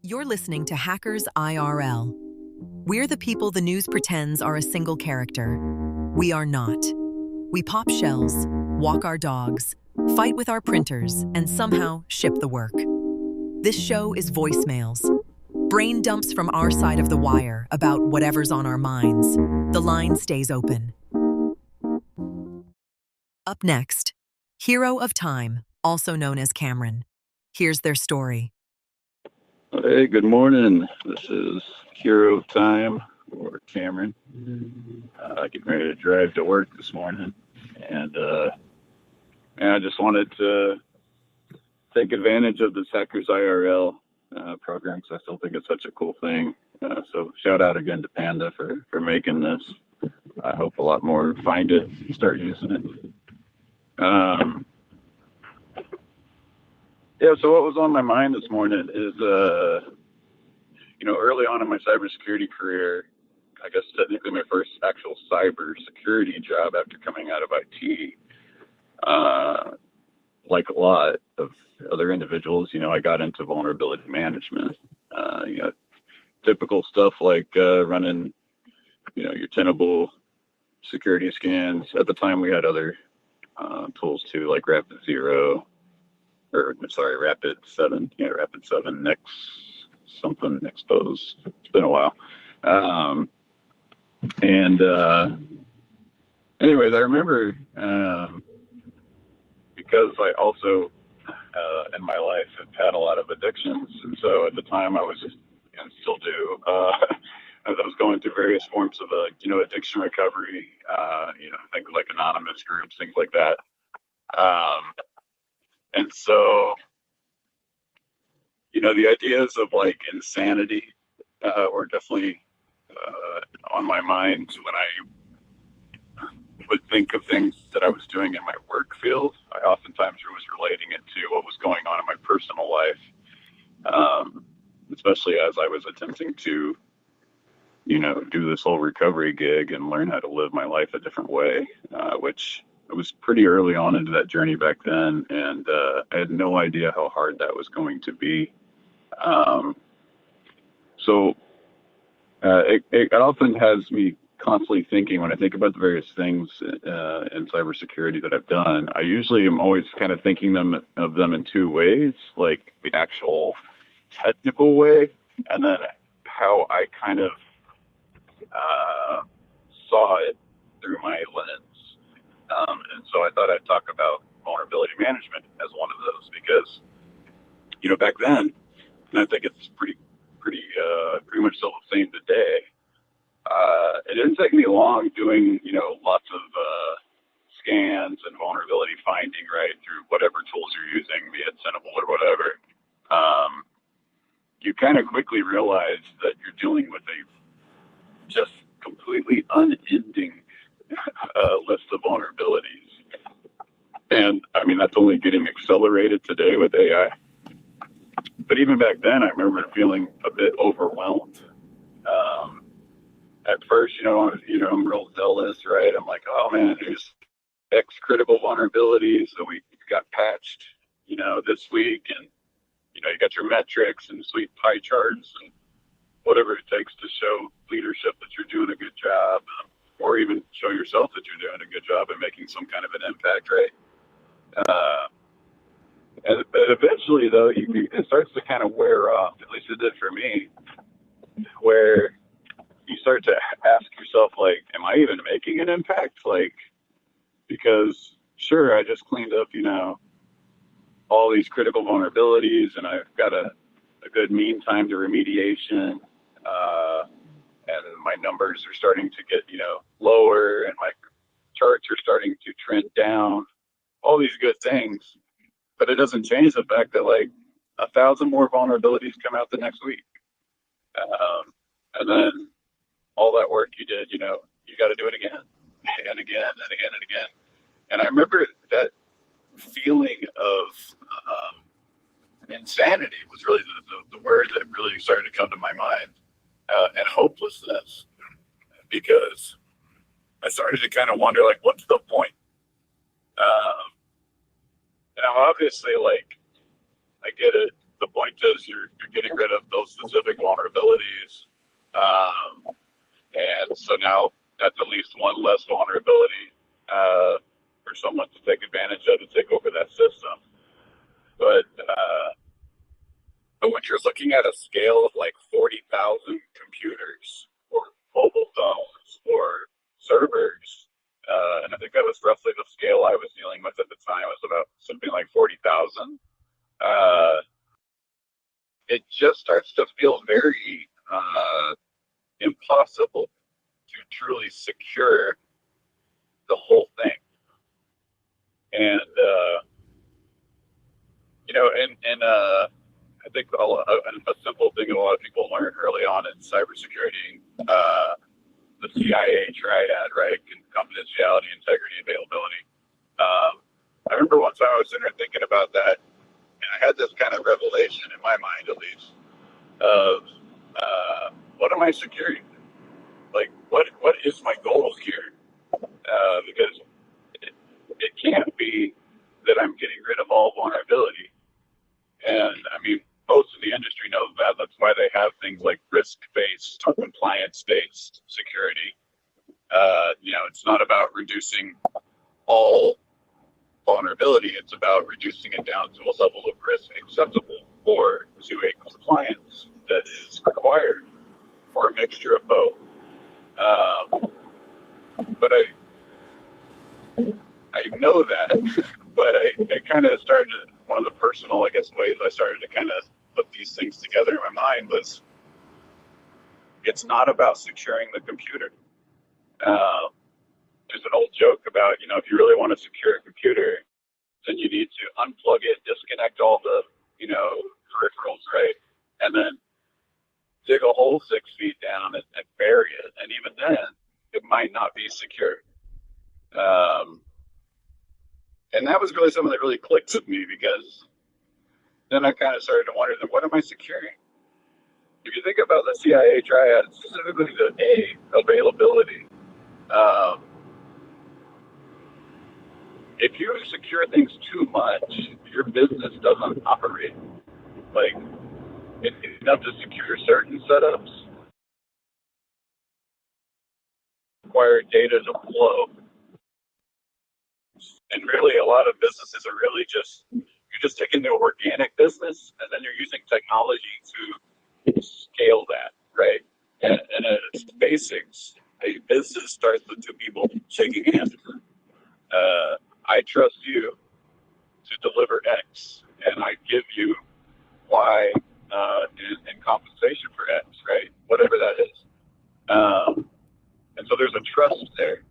You're listening to Hackers IRL. We're the people the news pretends are a single character. We are not. We pop shells, walk our dogs, fight with our printers, and somehow ship the work. This show is voicemails. Brain dumps from our side of the wire about whatever's on our minds. The line stays open. Up next, Hero of Time, also known as Cameron. Here's their story. Hey, good morning. This is Hero of Time, or Cameron. Getting ready to drive to work this morning. And I just wanted to take advantage of this Hackers IRL program because I still think it's such a cool thing. So shout out again to Panda for making this. I hope a lot more find it and start using it. So what was on my mind this morning is, early on in my cybersecurity career, I guess technically my first actual cybersecurity job after coming out of IT, like a lot of other individuals, I got into vulnerability management. Typical stuff like running, your tenable security scans. At the time, we had other tools too, like Rapid 7, Expose. It's been a while. Anyways, I remember because I also in my life have had a lot of addictions, and so at the time I was just, and still do, I was going through various forms of addiction recovery, things like anonymous groups, things like that. And so, the ideas of like insanity were definitely on my mind when I would think of things that I was doing in my work field. I oftentimes was relating it to what was going on in my personal life, especially as I was attempting to, do this whole recovery gig and learn how to live my life a different way, which I was pretty early on into that journey back then, and I had no idea how hard that was going to be. It often has me constantly thinking when I think about the various things in cybersecurity that I've done. I usually am always kind of thinking of them in two ways, like the actual technical way, and then how I kind of saw it through my lens. And so I thought I'd talk about vulnerability management as one of those because, back then, and I think it's pretty much still the same today. It didn't take me long doing, lots of scans and vulnerability finding, right, through whatever tools you're using, be it Tenable or whatever. You kind of quickly realize that you're dealing with a just completely unending list of vulnerabilities. And I mean, that's only getting accelerated today with AI. But even back then, I remember feeling a bit overwhelmed. At first, I'm real zealous, right? I'm like, oh man, there's X critical vulnerabilities that we got patched, this week. And, you got your metrics and sweet pie charts and whatever it takes to show leadership that you're doing a good job, or even show yourself that you're doing a good job and making some kind of an impact, right? And eventually, though, it starts to kind of wear off. At least it did for me, where you start to ask yourself, like, am I even making an impact? Like, because sure, I just cleaned up, all these critical vulnerabilities, and I've got a good mean time to remediation, and my numbers are starting to get, lower, and my charts are starting to trend down. All these good things. But it doesn't change the fact that like 1,000 more vulnerabilities come out the next week. And then all that work you did, you got to do it again and again and again and again. And I remember that feeling of insanity was really the word that really started to come to my mind, and hopelessness, because I started to kind of wonder, like, what's the point? Now, obviously, like, I get it. the point is you're getting rid of those specific vulnerabilities. And so now that's at least one less vulnerability for someone to take advantage of to take over that system. But when you're looking at a scale of like 40,000 computers or mobile phones or servers, and I think that was roughly the scale I was dealing with at the time, was about something like 40,000. It just starts to feel very impossible to truly secure the whole thing. And, I think a simple thing a lot of people learn early on in cybersecurity, the CIA triad, right? Confidentiality, integrity, availability. I remember one time I was sitting there thinking about that, and I had this kind of revelation in my mind, at least, of what am I securing? Like, what is my goal here? Because it can't be that I'm getting rid of all vulnerability. And I mean, most of the industry knows that. That's why they have things like risk-based or compliance-based security. It's not about reducing all vulnerability. It's about reducing it down to a level of risk acceptable or to a compliance that is required for a mixture of both. But I know that, but I kind of started, one of the personal, I guess, ways I started to kind of put these things together in my mind was, it's not about securing the computer. There's an old joke about, if you really want to secure a computer, then you need to unplug it, disconnect all the, peripherals, right? And then dig a hole 6 feet down and bury it. And even then, it might not be secure. And that was really something that really clicked with me, because then I kind of started to wonder, then what am I securing? If you think about the CIA triad, specifically the A, availability, if you secure things too much, your business doesn't operate. Like, it's enough to secure certain setups, require data to flow. And really, a lot of businesses are really you're just taking the organic business, and then you're using technology to scale that, right? And at its basics, a business starts with two people shaking hands. I trust you to deliver X, and I give you Y in compensation for X, right? Whatever that is. And so there's a trust there.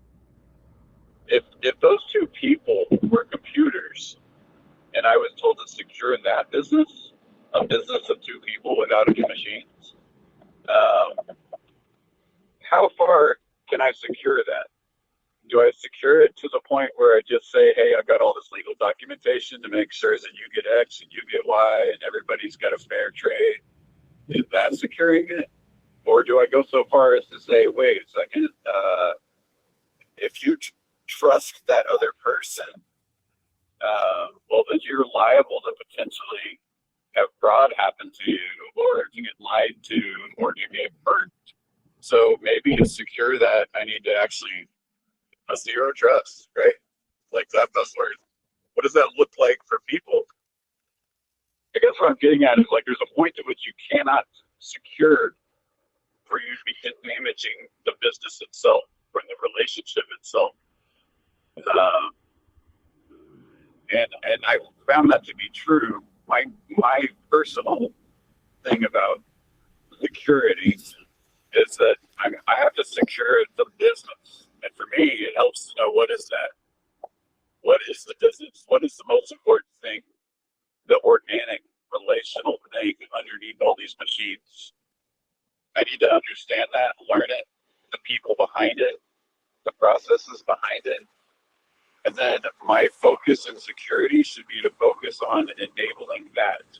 If those two people were computers, and I was told to secure that business, a business of two people without any machines, how far can I secure that? Do I secure it to the point where I just say, hey, I've got all this legal documentation to make sure that you get X and you get Y and everybody's got a fair trade? Is that securing it? Or do I go so far as to say, wait a second, if you trust that other person, well, then you're liable to potentially have fraud happen to you, or to get lied to, or to get burnt. So maybe to secure that, I need to actually a zero trust, right? Like that buzzword. What does that look like for people? I guess what I'm getting at is, like, there's a point at which you cannot secure for you to be damaging the business itself or the relationship itself. And I found that to be true. My personal thing about security is that I have to secure the business. And for me, it helps to know, what is that? What is the business? What is the most important thing? The organic, relational thing underneath all these machines. I need to understand that, learn it, the people behind it, the processes behind it. And then my focus in security should be to focus on enabling that.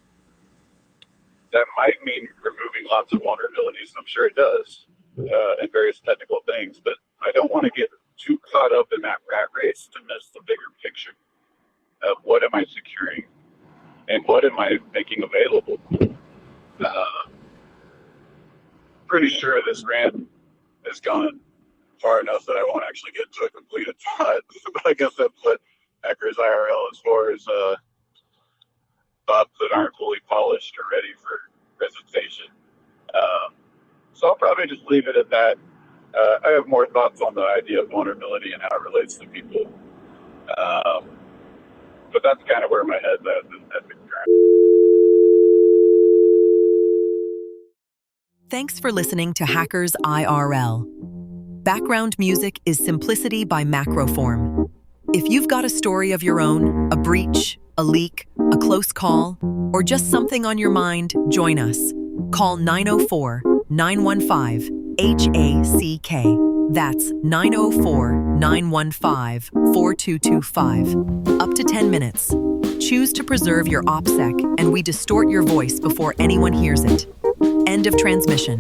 That might mean removing lots of vulnerabilities. I'm sure it does, and various technical things, but I don't want to get too caught up in that rat race to miss the bigger picture of what am I securing. and what am I making available? Pretty sure this rant has gone far enough that I won't actually get to a completed thought. But I guess that's what Hackers IRL is for, is thoughts that aren't fully polished or ready for presentation. So I'll probably just leave it at that. I have more thoughts on the idea of vulnerability and how it relates to people. But that's kind of where my head's at the current. Thanks for listening to Hackers IRL. Background music is Simplicity by Macroform. If you've got a story of your own, a breach, a leak, a close call, or just something on your mind, join us. Call 904-915-HACK. That's 904-915-4225. Up to 10 minutes. Choose to preserve your OPSEC, and we distort your voice before anyone hears it. End of transmission.